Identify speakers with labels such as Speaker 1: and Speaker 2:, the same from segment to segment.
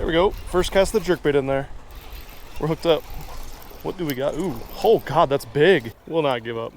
Speaker 1: There we go. First cast of the jerkbait in there. We're hooked up. What do we got? Ooh, oh God, that's big. Will not give up.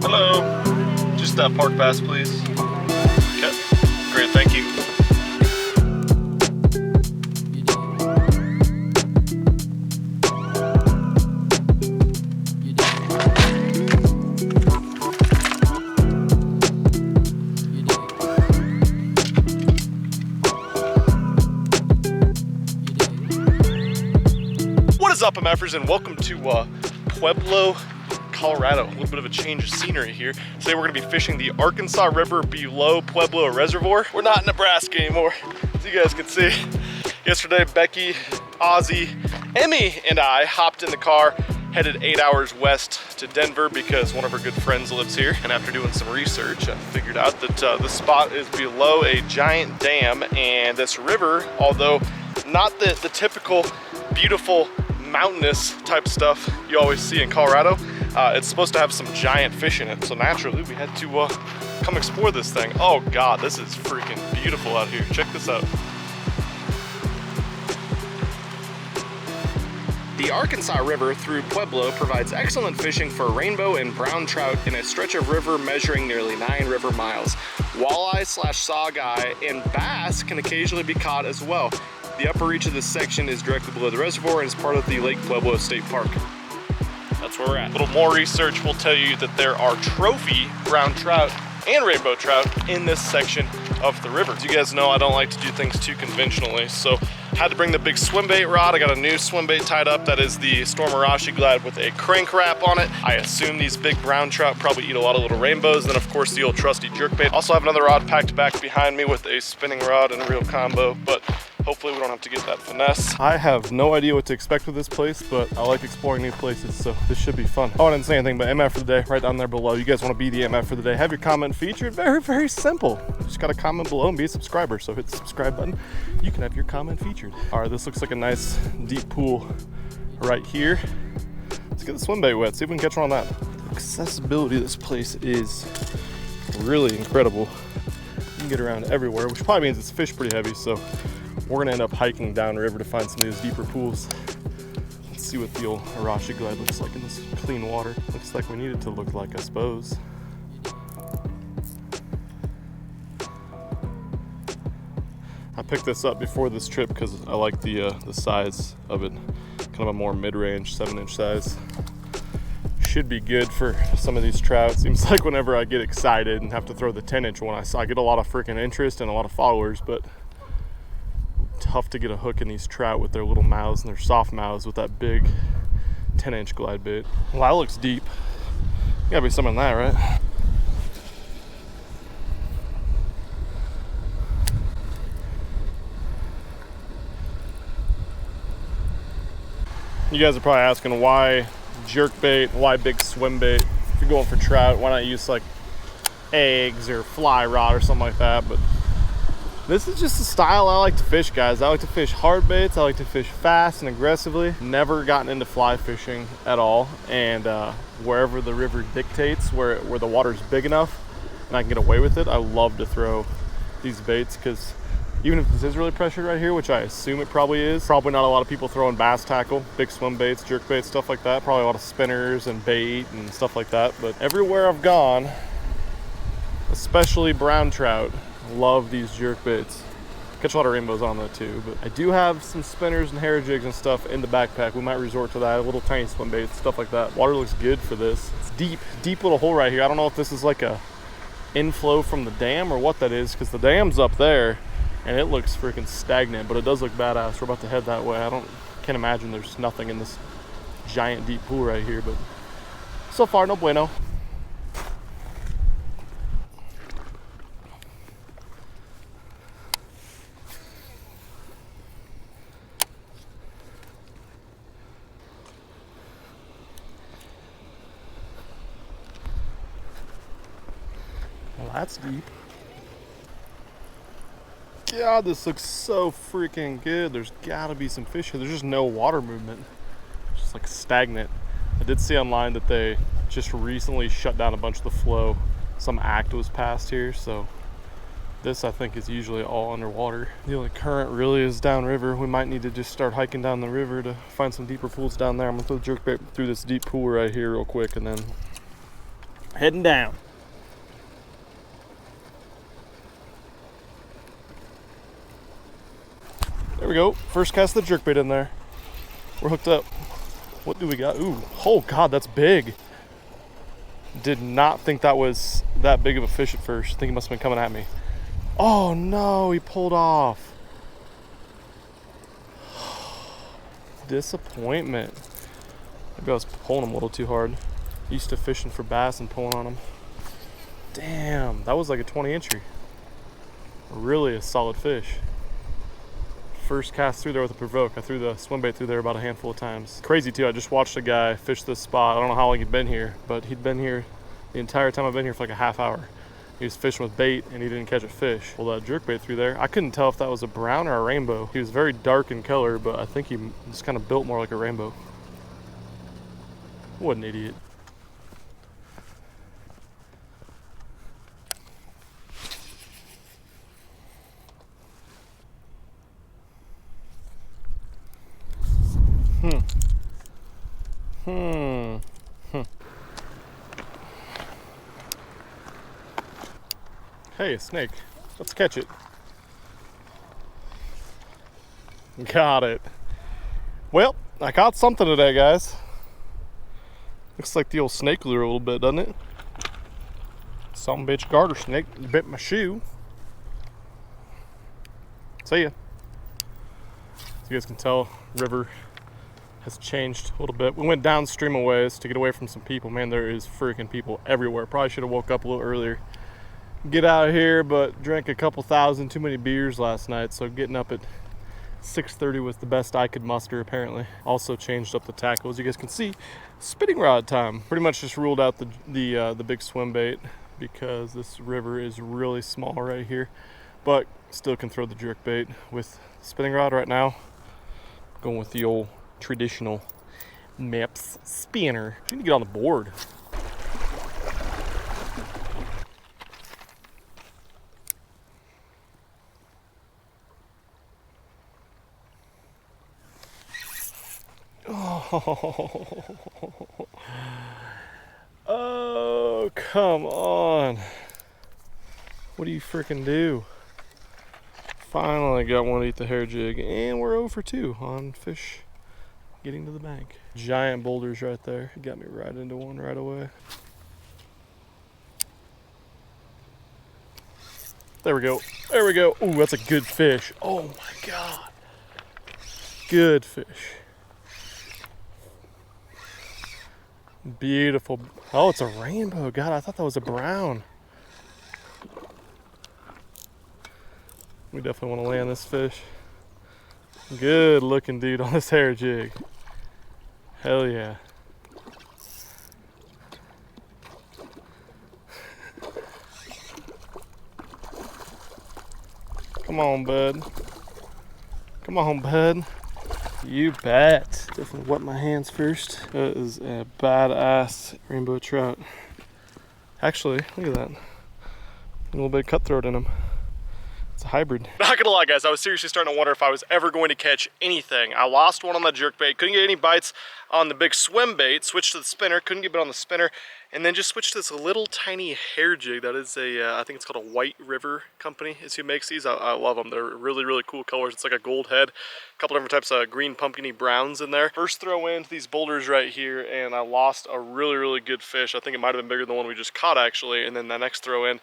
Speaker 1: Hello. Just park bass, please. Okay. Great, thank you. What is up, MFers, and welcome to Pueblo, Colorado. A little bit of a change of scenery here. Today we're gonna be fishing the Arkansas River below Pueblo Reservoir. We're not in Nebraska anymore, as you guys can see. Yesterday, Becky, Ozzy, Emmy, and I hopped in the car, headed 8 hours west to Denver because one of our good friends lives here. And after doing some research, I figured out that this spot is below a giant dam, and this river, although not the typical beautiful mountainous type stuff you always see in Colorado, it's supposed to have some giant fish in it. So naturally we had to come explore this thing. Oh God, this is freaking beautiful out here. Check this out. The Arkansas River through Pueblo provides excellent fishing for rainbow and brown trout in a stretch of river measuring nearly 9 river miles. Walleye / saugeye and bass can occasionally be caught as well. The upper reach of this section is directly below the reservoir and is part of the Lake Pueblo State Park. That's where we're at. A little more research will tell you that there are trophy brown trout and rainbow trout in this section of the river. As you guys know, I don't like to do things too conventionally, so had to bring the big swim bait rod. I got a new swim bait tied up. That is the Storm Arashi Glide with a crank wrap on it. I assume these big brown trout probably eat a lot of little rainbows. Then of course the old trusty jerkbait. Also have another rod packed back behind me with a spinning rod and a reel combo, but hopefully we don't have to get that finesse. I have no idea what to expect with this place, but I like exploring new places, so this should be fun. Oh, I didn't say anything, but MF for the day, right down there below. You guys want to be the MF for the day, have your comment featured. Very, very simple. Just got to comment below and be a subscriber. So hit the subscribe button. You can have your comment featured. All right, this looks like a nice deep pool right here. Let's get the swim bait wet, see if we can catch one on that. The accessibility of this place is really incredible. You can get around everywhere, which probably means it's fish pretty heavy, so we're gonna end up hiking downriver to find some of these deeper pools. Let's see what the old Arashi Glide looks like in this clean water. Looks like we need it to look like, I suppose. I picked this up before this trip because I like the size of it. Kind of a more mid-range 7-inch size. Should be good for some of these trout. Seems like whenever I get excited and have to throw the 10-inch one, I get a lot of freaking interest and a lot of followers, but tough to get a hook in these trout with their little mouths and their soft mouths with that big 10-inch glide bait. Well, that looks deep. Gotta be some in that, right? You guys are probably asking why jerk bait, why big swim bait? If you're going for trout, why not use like eggs or fly rod or something like that? But this is just the style I like to fish, guys. I like to fish hard baits. I like to fish fast and aggressively. Never gotten into fly fishing at all. And wherever the river dictates, where the water's big enough and I can get away with it, I love to throw these baits, because even if this is really pressured right here, which I assume it probably is, probably not a lot of people throwing bass tackle, big swim baits, jerk baits, stuff like that. Probably a lot of spinners and bait and stuff like that. But everywhere I've gone, especially brown trout, love these jerk baits. Catch a lot of rainbows on that too, but I do have some spinners and hair jigs and stuff in the backpack. We might resort to that, a little tiny swim baits, stuff like that. Water looks good for this. It's deep little hole right here. I don't know if this is like a inflow from the dam or what that is, because the dam's up there and it looks freaking stagnant, but it does look badass. We're about to head that way. Can't imagine there's nothing in this giant deep pool right here, but so far no bueno. Well, that's deep. God, this looks so freaking good. There's gotta be some fish here. There's just no water movement. It's just like stagnant. I did see online that they just recently shut down a bunch of the flow. Some act was passed here, so this I think is usually all underwater. The only current really is downriver. We might need to just start hiking down the river to find some deeper pools down there. I'm gonna throw the jerkbait through this deep pool right here real quick and then heading down. There we go. First cast of the jerkbait in there. We're hooked up. What do we got? Ooh, oh God, that's big. Did not think that was that big of a fish at first. I think he must have been coming at me. Oh no, he pulled off. Disappointment. Maybe I was pulling him a little too hard. Used to fishing for bass and pulling on them. Damn, that was like a 20-incher. Really a solid fish. First cast through there with a provoke. I threw the swim bait through there about a handful of times. Crazy too, I just watched a guy fish this spot. I don't know how long he'd been here, but he'd been here the entire time I've been here for like a half hour. He was fishing with bait and he didn't catch a fish. Pulled that jerk bait through there. I couldn't tell if that was a brown or a rainbow. He was very dark in color, but I think he just kind of built more like a rainbow. What an idiot. Hey, a snake. Let's catch it. Got it. Well, I caught something today, guys. Looks like the old snake lure a little bit, doesn't it? Some bitch garter snake bit my shoe. See ya. As you guys can tell, river has changed a little bit. We went downstream a ways to get away from some people. Man, there is freaking people everywhere. Probably should have woke up a little earlier. Get out of here, but drank a couple thousand too many beers last night, so getting up at 6:30 was the best I could muster, apparently. Also changed up the tackle. As you guys can see, spinning rod time. Pretty much just ruled out the big swim bait because this river is really small right here, but still can throw the jerk bait with spinning rod right now. Going with the old traditional Mepps spinner. I need to get on the board. Oh, come on. What do you freaking do? Finally got one to eat the hair jig, and we're 0 for 2 on fish getting to the bank. Giant boulders right there. Got me right into one right away. There we go. There we go. Ooh, that's a good fish. Oh my God. Good fish. Beautiful. Oh, it's a rainbow. God, I thought that was a brown. We definitely want to land this fish. Good looking dude on this hair jig. Hell yeah. Come on, bud. Come on, bud. You bet. Definitely wet my hands first. That is a badass rainbow trout. Actually, look at that. A little bit of cutthroat in him. It's a hybrid. Not gonna lie, guys, I was seriously starting to wonder if I was ever going to catch anything. I lost one on the jerkbait, couldn't get any bites on the big swim bait, switched to the spinner, couldn't get bit on the spinner, and then just switched to this little tiny hair jig that is a, I think it's called a White River company is who makes these. I love them. They're really, really cool colors. It's like a gold head, a couple different types of green pumpkin-y browns in there. First throw into these boulders right here, and I lost a really, really good fish. I think it might have been bigger than the one we just caught, actually, and then the next throw in,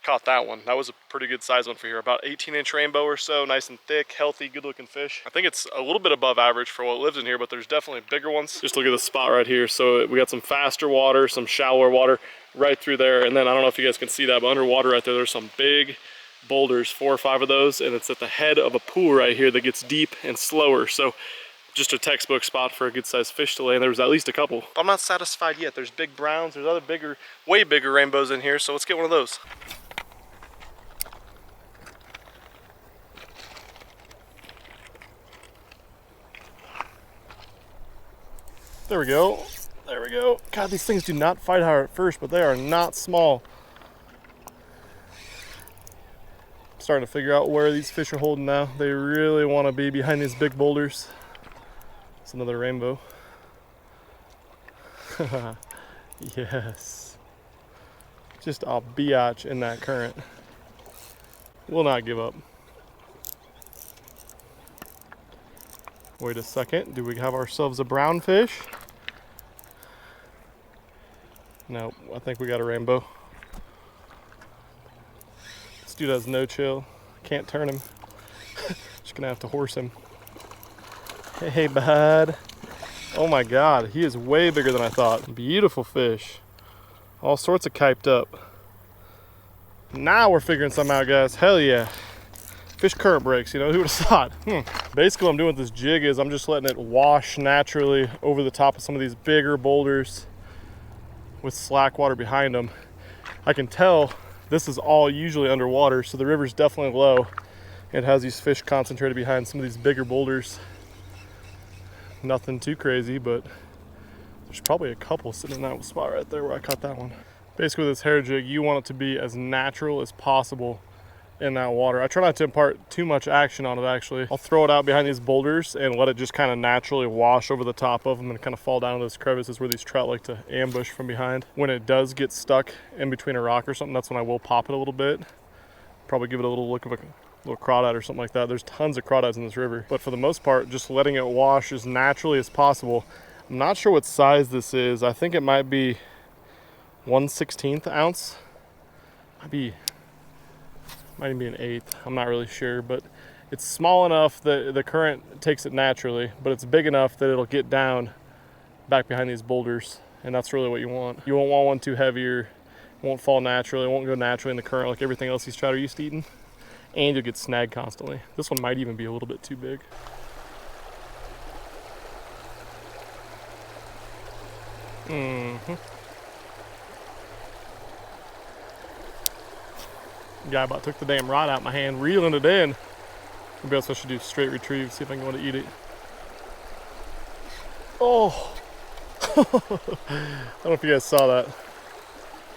Speaker 1: caught that one. That was a pretty good size one for here. About 18-inch rainbow or so, nice and thick, healthy, good looking fish. I think it's a little bit above average for what lives in here, but there's definitely bigger ones. Just look at the spot right here. So we got some faster water, some shallower water right through there. And then I don't know if you guys can see that, but underwater right there, there's some big boulders, 4 or 5 of those. And it's at the head of a pool right here that gets deep and slower. So just a textbook spot for a good sized fish to land. There was at least a couple. But I'm not satisfied yet. There's big browns, there's other bigger, way bigger rainbows in here. So let's get one of those. There we go. There we go. God, these things do not fight hard at first, but they are not small. I'm starting to figure out where these fish are holding now. They really want to be behind these big boulders. It's another rainbow. Yes. Just a biatch in that current. Will not give up. Wait a second. Do we have ourselves a brown fish? No, I think we got a rainbow. This dude has no chill. Can't turn him. Just gonna have to horse him. Hey, bud. Oh my God, he is way bigger than I thought. Beautiful fish. All sorts of kyped up. Now we're figuring something out, guys. Hell yeah. Fish current breaks, you know, who would have thought? Basically what I'm doing with this jig is I'm just letting it wash naturally over the top of some of these bigger boulders with slack water behind them. I can tell this is all usually underwater, so the river's definitely low. It has these fish concentrated behind some of these bigger boulders. Nothing too crazy, but there's probably a couple sitting in that spot right there where I caught that one. Basically with this hair jig, you want it to be as natural as possible in that water. I try not to impart too much action on it actually. I'll throw it out behind these boulders and let it just kind of naturally wash over the top of them and kind of fall down into those crevices where these trout like to ambush from behind. When it does get stuck in between a rock or something, that's when I will pop it a little bit. Probably give it a little look of a little crawdad or something like that. There's tons of crawdads in this river, but for the most part, just letting it wash as naturally as possible. I'm not sure what size this is. I think it might be 1/16 ounce. Might even be an eighth. I'm not really sure, but it's small enough that the current takes it naturally, but it's big enough that it'll get down back behind these boulders, and that's really what you want. You won't want one too heavier. It won't fall naturally. It won't go naturally in the current like everything else these trout are used to eating, and you'll get snagged constantly. This one might even be a little bit too big. Guy about took the damn rod out of my hand, reeling it in. Maybe that's what I should do, straight retrieve, see if I can want to eat it. Oh! I don't know if you guys saw that.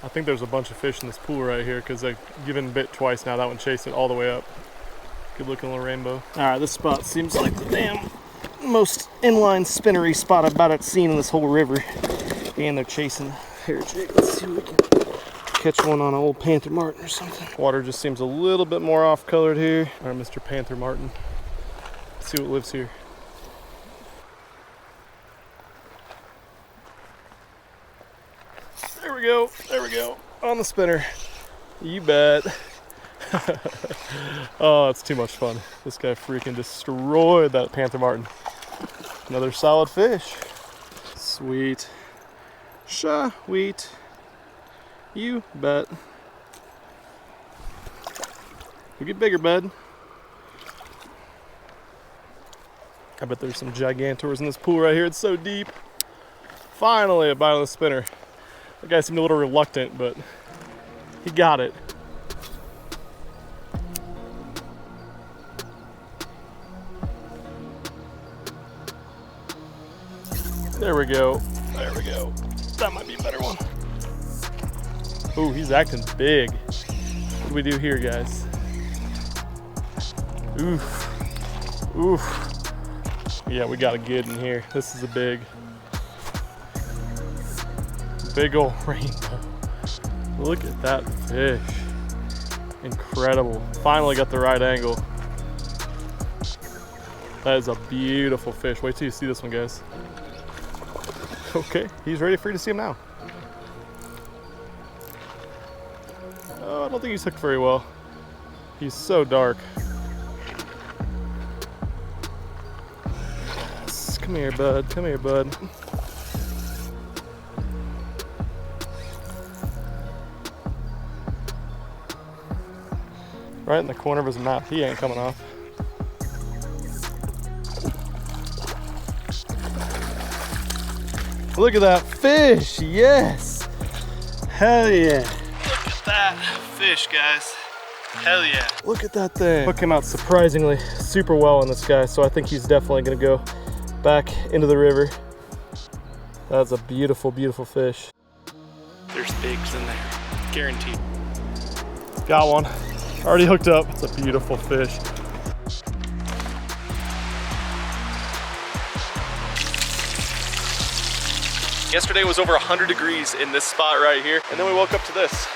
Speaker 1: I think there's a bunch of fish in this pool right here because I've given bit twice now. That one chased it all the way up. Good looking little rainbow. Alright, this spot seems like the damn most inline spinnery spot I've about seen in this whole river. And they're chasing hair jig. Let's see if we can catch one on an old Panther Martin or something. Water just seems a little bit more off colored here. All right, Mr. Panther Martin. Let's see what lives here. There we go. There we go. On the spinner. You bet. Oh, it's too much fun. This guy freaking destroyed that Panther Martin. Another solid fish. Sweet. Sweet. You bet. We get bigger, bud. I bet there's some gigantors in this pool right here. It's so deep. Finally, a bite on the spinner. That guy seemed a little reluctant, but he got it. There we go. There we go. That might be a better one. Oh, he's acting big. What do we do here, guys? Oof. Oof. Yeah, we got a good in here. This is a big old rainbow. Look at that fish. Incredible. Finally got the right angle. That is a beautiful fish. Wait till you see this one, guys. Okay, he's ready for you to see him now. Oh, I don't think he's hooked very well. He's so dark. Yes, come here, bud. Come here, bud. Right in the corner of his mouth. He ain't coming off. Look at that fish, yes. Hell yeah. Look at that fish, guys. Hell yeah. Look at that thing. Hook came out surprisingly super well on this guy, so I think he's definitely gonna go back into the river. That's a beautiful, beautiful fish. There's bigs in there, guaranteed. Got one, already hooked up. It's a beautiful fish. Yesterday was over 100 degrees in this spot right here, and then we woke up to this.